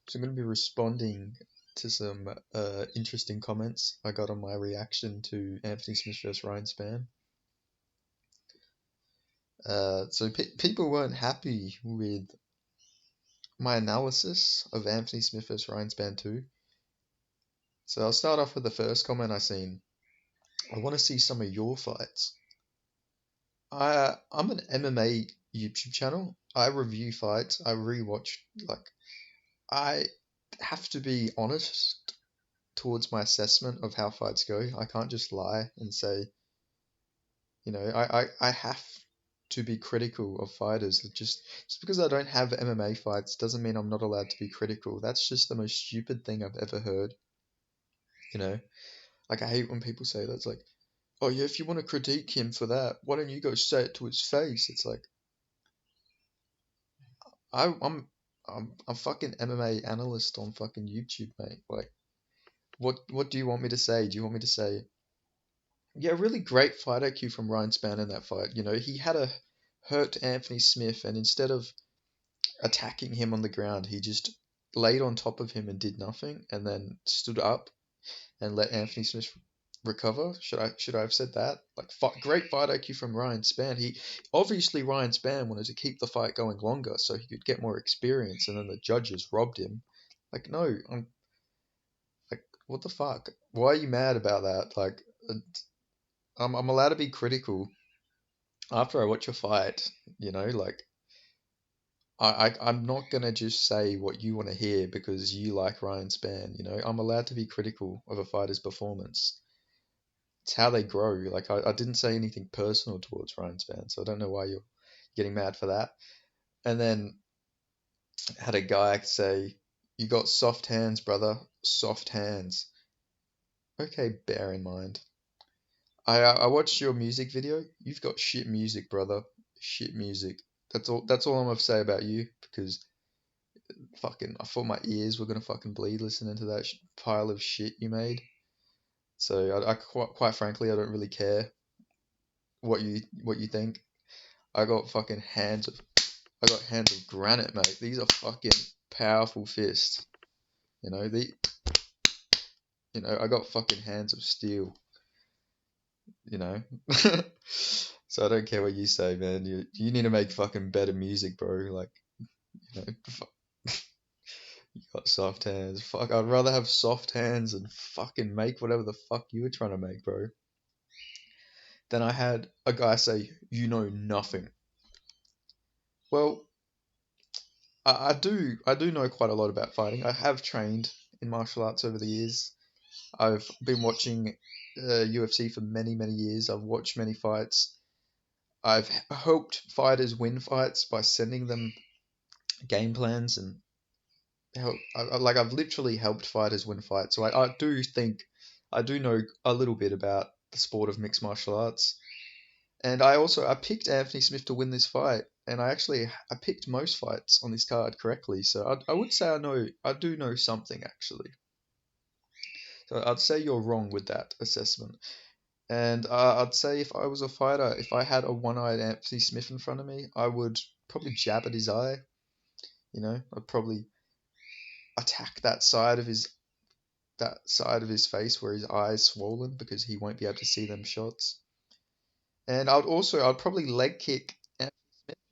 So I'm going to be responding to some interesting comments I got on my reaction to Anthony Smith versus Ryan Spann. So people weren't happy with my analysis of Anthony Smith versus Ryan Spann 2. So I'll start off with the first comment I seen. I want to see some of your fights. I'm an MMA YouTube channel. I review fights. I rewatch, like, I have to be honest towards my assessment of how fights go. I can't just lie and say, I have to be critical of fighters. Just because I don't have MMA fights doesn't mean I'm not allowed to be critical. That's just the most stupid thing I've ever heard. You know, like, I hate when people say that. It's like, oh yeah, if you want to critique him for that, why don't you go say it to his face? It's like, I, I'm I'm a fucking MMA analyst on fucking YouTube, mate. Like, what do you want me to say? Do you want me to say, yeah, really great fight IQ from Ryan Spann in that fight? He had a hurt Anthony Smith, and instead of attacking him on the ground, he just laid on top of him and did nothing, and then stood up and let Anthony Smith recover. Should I have said that? Like, great fight IQ from Ryan Spann. Ryan Spann wanted to keep the fight going longer so he could get more experience, and then the judges robbed him. Like, no, I'm like, what the fuck? Why are you mad about that? Like, I'm allowed to be critical after I watch a fight. Like, I'm not gonna just say what you want to hear because you like Ryan Spann. I'm allowed to be critical of a fighter's performance. It's how they grow. Like, I didn't say anything personal towards Ryan Spann, so I don't know why you're getting mad for that. And then had a guy say, "You got soft hands, brother. Soft hands." Okay, bear in mind. I watched your music video. You've got shit music, brother. Shit music. That's all I'm gonna say about you, because fucking I thought my ears were gonna fucking bleed listening to that pile of shit you made. So I quite frankly, I don't really care what you think. I got fucking hands of I got hands of granite, mate. These are fucking powerful fists. You know the I got fucking hands of steel. You know. So I don't care what you say, man. You need to make fucking better music, bro. Like, you know, you got soft hands. Fuck, I'd rather have soft hands and fucking make whatever the fuck you were trying to make, bro. Then I had a guy say, "You know nothing." Well, I do know quite a lot about fighting. I have trained in martial arts over the years. I've been watching UFC for many, many years. I've watched many fights. I've helped fighters win fights by sending them game plans and like, I've literally helped fighters win fights. So I do think I do know a little bit about the sport of mixed martial arts. And I picked Anthony Smith to win this fight, and I picked most fights on this card correctly. So I would say I do know something, actually. So I'd say you're wrong with that assessment. And I'd say if I was a fighter, if I had a one-eyed Anthony Smith in front of me, I would probably jab at his eye. I'd probably attack that side of his face where his eye is swollen, because he won't be able to see them shots. And I'd probably leg kick Anthony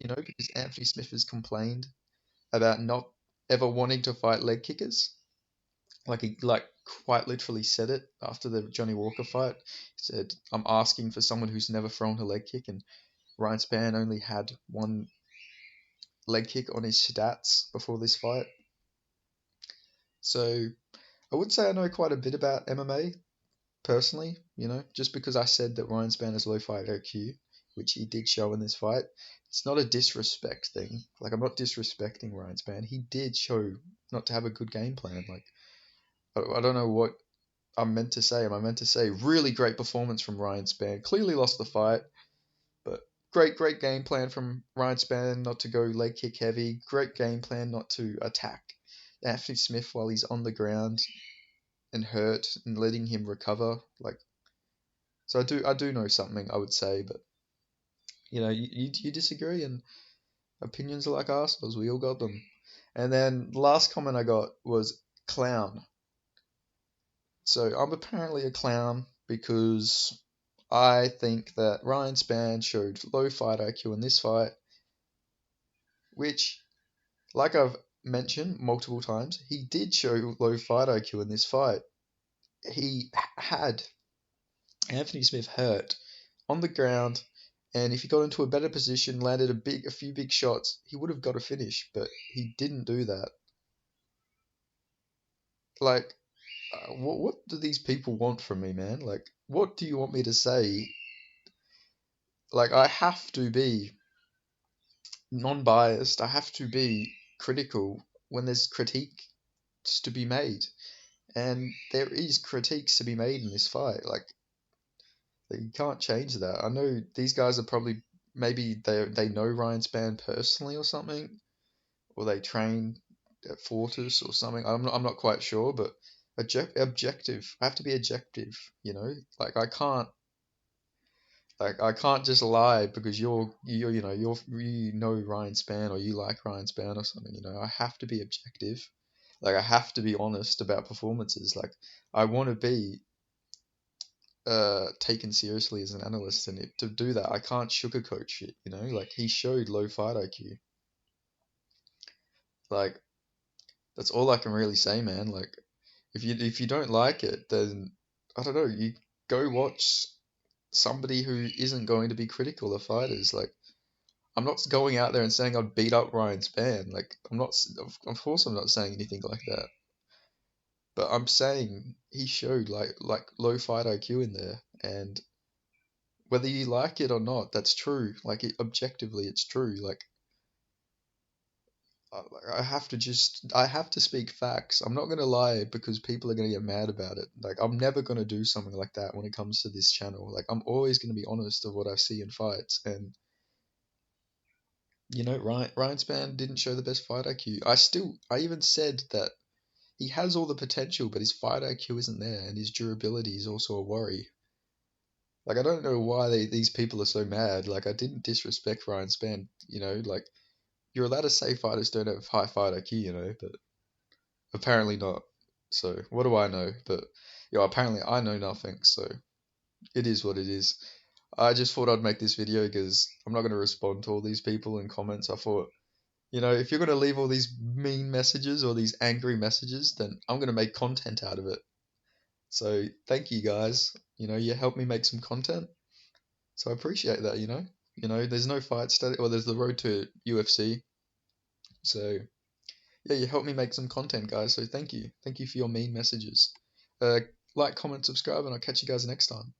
Smith, because Anthony Smith has complained about not ever wanting to fight leg kickers. Like, he quite literally said it after the Johnny Walker fight. He said, "I'm asking for someone who's never thrown a leg kick," and Ryan Spann only had one leg kick on his stats before this fight. So I would say I know quite a bit about MMA personally, just because I said that Ryan Spann has low fight IQ, which he did show in this fight. It's not a disrespect thing. Like, I'm not disrespecting Ryan Spann. He did show not to have a good game plan. Like, I don't know what I'm meant to say. Am I meant to say really great performance from Ryan Spann? Clearly lost the fight, but great game plan from Ryan Spann not to go leg kick heavy. Great game plan not to attack Anthony Smith while he's on the ground and hurt, and letting him recover. Like, so I do know something, I would say, but you disagree, and opinions are like assholes. We all got them. And then the last comment I got was clown. So I'm apparently a clown because I think that Ryan Spann showed low fight IQ in this fight, which, like I've mentioned multiple times, he did show low fight IQ in this fight. He had Anthony Smith hurt on the ground, and if he got into a better position, landed a few big shots, he would have got a finish, but he didn't do that. Like, what do these people want from me, man? Like, what do you want me to say? Like, I have to be non-biased. I have to be critical when there's critiques to be made, and there is critiques to be made in this fight. Like, you can't change that. I know these guys are probably maybe they know Ryan Spann personally or something, or they train at Fortis or something. I'm not quite sure, but objective. I have to be objective. Like I can't just lie because you know Ryan Spann or you like Ryan Spann or something. I have to be objective. Like I have to be honest about performances. Like I want to be taken seriously as an analyst, and to do that, I can't sugarcoat shit. Like he showed low fight IQ. Like that's all I can really say, man. Like if you don't like it, then I don't know. You go watch somebody who isn't going to be critical of fighters. Like I'm not going out there and saying I'd beat up Ryan Spann. Like I'm not. Of course, I'm not saying anything like that. But I'm saying he showed like low fight IQ in there, and whether you like it or not, that's true. Like objectively, it's true. Like I have to speak facts. I'm not gonna lie because people are gonna get mad about it. Like I'm never gonna do something like that when it comes to this channel. Like I'm always gonna be honest of what I see in fights, and Ryan Spann didn't show the best fight IQ. I even said that he has all the potential, but his fight IQ isn't there, and his durability is also a worry. Like I don't know why these people are so mad. Like I didn't disrespect Ryan Spann. Like you're allowed to say fighters don't have high fight IQ, but apparently not. So what do I know? But apparently I know nothing. So it is what it is. I just thought I'd make this video because I'm not going to respond to all these people in comments. I thought, if you're going to leave all these mean messages or these angry messages, then I'm going to make content out of it. So thank you guys. You helped me make some content. So I appreciate that, there's no fight study, or there's the road to UFC. So yeah, you helped me make some content, guys. So thank you. Thank you for your mean messages. Like, comment, subscribe, and I'll catch you guys next time.